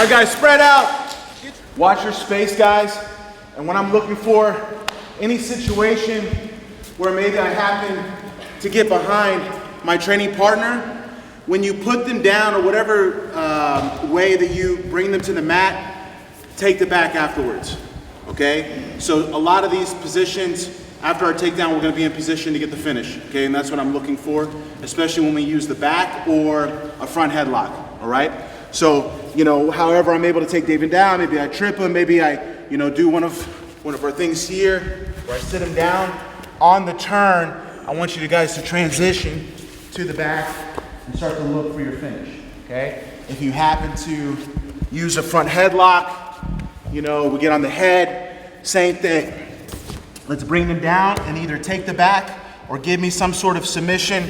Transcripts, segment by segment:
right, guys, spread out. Watch your space, guys. And when I'm looking for any situation where maybe I happen to get behind my training partner, when you put them down or whatever way that you bring them to the mat, take the back afterwards, okay? So a lot of these positions, after our takedown, we're gonna be in position to get the finish, okay? And that's what I'm looking for, especially when we use the back or a front headlock, all right? So, you know, however I'm able to take David down, maybe I trip him, maybe I, you know, do one of our things here, where I sit him down. On the turn, I want you guys to transition to the back and start to look for your finish, okay? If you happen to use a front headlock, you know, we get on the head, same thing. Let's bring them down and either take the back or give me some sort of submission,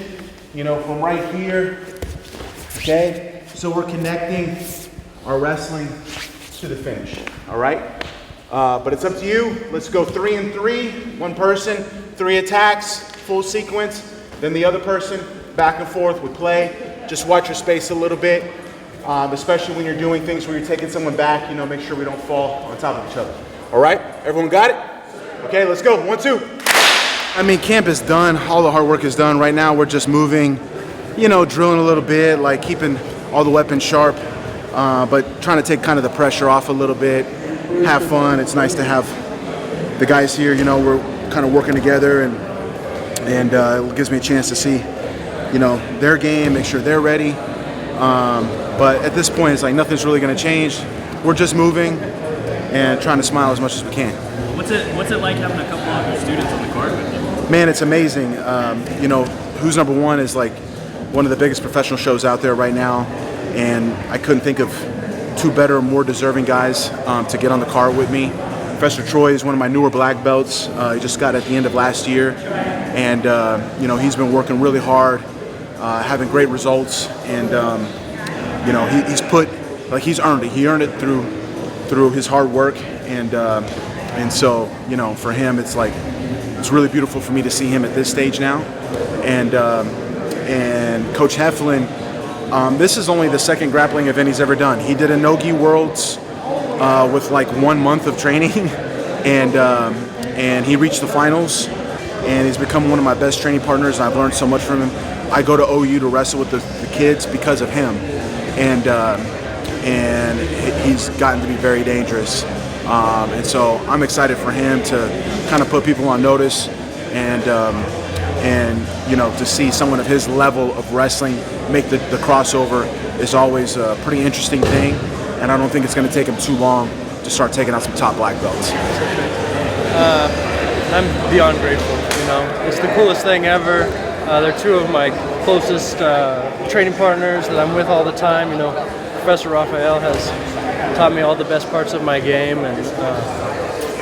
you know, from right here, okay? So we're connecting our wrestling to the finish, all right? But it's up to you. Let's go 3 and 3, one person, 3 attacks, full sequence, then the other person, back and forth with play. Just watch your space a little bit, especially when you're doing things where you're taking someone back, you know, make sure we don't fall on top of each other. All right, everyone got it? Okay, let's go, 1, 2. I mean, camp is done, all the hard work is done. Right now we're just moving, you know, drilling a little bit, like keeping all the weapons sharp, but trying to take kind of the pressure off a little bit, have fun. It's nice to have the guys here, you know, we're kind of working together, and it gives me a chance to see, you know, their game, make sure they're ready. But at this point, it's like nothing's really going to change. We're just moving and trying to smile as much as we can. What's it like having a couple of your students on the card with you? Man, it's amazing. You know, Who's Number One is like one of the biggest professional shows out there right now, and I couldn't think of 2 better, more deserving guys to get on the card with me. Professor Troy is one of my newer black belts. He just got at the end of last year, and you know, he's been working really hard, having great results, and you know, he's earned it. He earned it through his hard work, and so, you know, for him, it's like, it's really beautiful for me to see him at this stage now. And Coach Heflin, this is only the second grappling event he's ever done. He did a no-gi worlds with like 1 month of training, and he reached the finals, and he's become one of my best training partners, and I've learned so much from him. I go to OU to wrestle with the kids because of him, and he's gotten to be very dangerous. And so I'm excited for him to kind of put people on notice, and you know, to see someone of his level of wrestling make the crossover is always a pretty interesting thing, and I don't think it's going to take him too long to start taking out some top black belts. I'm beyond grateful, you know. It's the coolest thing ever. They're 2 of my closest training partners that I'm with all the time. You know, Professor Rafael has taught me all the best parts of my game, and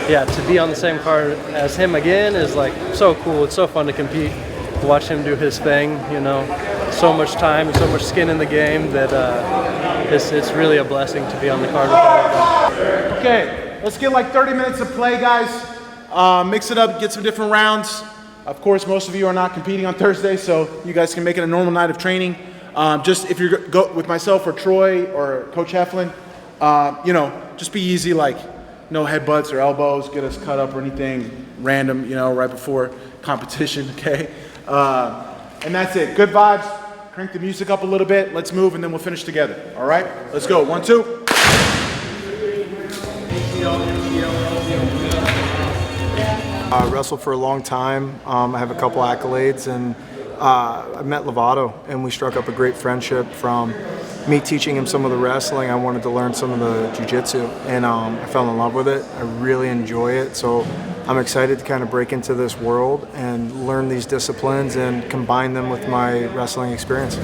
yeah, to be on the same card as him again is like so cool. It's so fun to compete, watch him do his thing, you know. So much time and so much skin in the game that it's really a blessing to be on the card with all of them. Okay, let's get like 30 minutes of play, guys. Mix it up, get some different rounds. Of course, most of you are not competing on Thursday, so you guys can make it a normal night of training. Just if you go with myself or Troy or Coach Heflin, you know, just be easy, like no headbutts or elbows, get us cut up or anything random, you know, right before competition, okay? And that's it. Good vibes. Crank the music up a little bit. Let's move, and then we'll finish together. All right? Let's go. 1, 2. I wrestled for a long time. I have a couple accolades, and I met Lovato, and we struck up a great friendship. From me teaching him some of the wrestling, I wanted to learn some of the jiu-jitsu, and I fell in love with it. I really enjoy it, so I'm excited to kind of break into this world and learn these disciplines and combine them with my wrestling experience.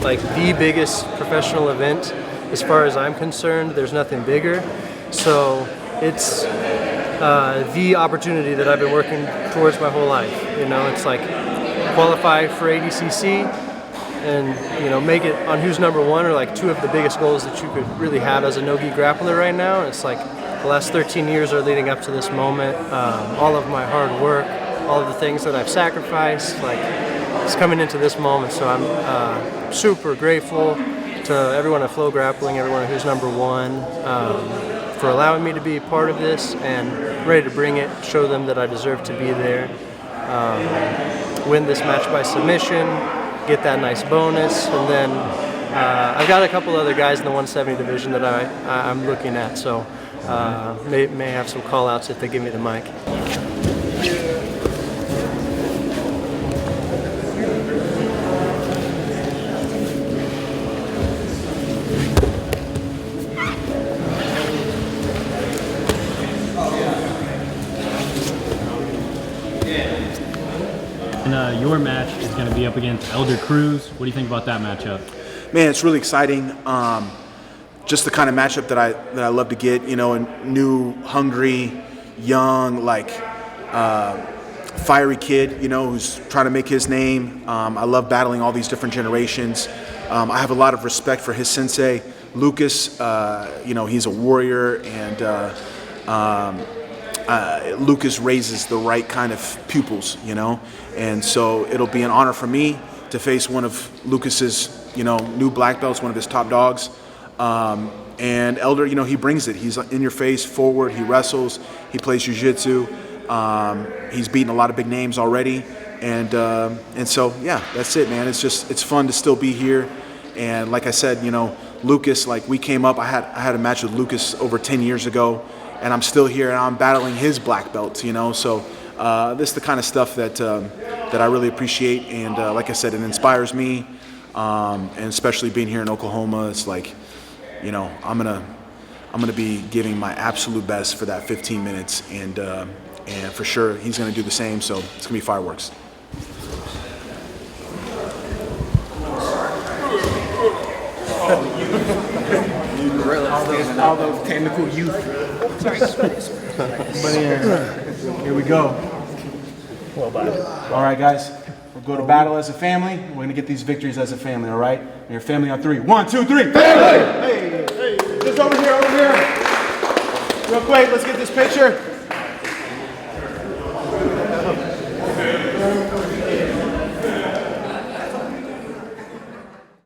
Like the biggest professional event, as far as I'm concerned. There's nothing bigger, so it's the opportunity that I've been working towards my whole life. You know, it's like qualify for ADCC and, you know, make it on Who's Number One are like 2 of the biggest goals that you could really have as a no-gi grappler right now. It's like the last 13 years are leading up to this moment. All of my hard work, all of the things that I've sacrificed. Like, it's coming into this moment, so I'm super grateful to everyone at FloGrappling, everyone who's #1, for allowing me to be a part of this and ready to bring it, show them that I deserve to be there, win this match by submission, get that nice bonus, and then I've got a couple other guys in the 170 division that I'm looking at, so may have some call outs if they give me the mic. And your match is going to be up against Elder Cruz. What do you think about that matchup? Man, it's really exciting. Just the kind of matchup that I love to get. You know, a new, hungry, young, like fiery kid. You know, who's trying to make his name. I love battling all these different generations. I have a lot of respect for his sensei, Lucas. You know, he's a warrior, and Lucas raises the right kind of pupils. You know, and so it'll be an honor for me to face one of Lucas's, you know, new black belts, one of his top dogs. And Elder, you know, he brings it. He's in your face, forward, he wrestles, he plays jiu-jitsu. He's beaten a lot of big names already. And so, yeah, that's it, man. It's fun to still be here. And like I said, you know, Lucas, like we came up, I had a match with Lucas over 10 years ago, and I'm still here and I'm battling his black belts, you know. So this is the kind of stuff that I really appreciate. And like I said, it inspires me. And especially being here in Oklahoma, it's like, you know, I'm gonna be giving my absolute best for that 15 minutes, and for sure he's gonna do the same. So it's gonna be fireworks. All those technical youth. But here we go. All right, guys. We'll go to battle as a family. We're going to get these victories as a family, all right? And your family on 3. 1, 2, 3. Family! Hey! Just over here, over here. Real quick, let's get this picture.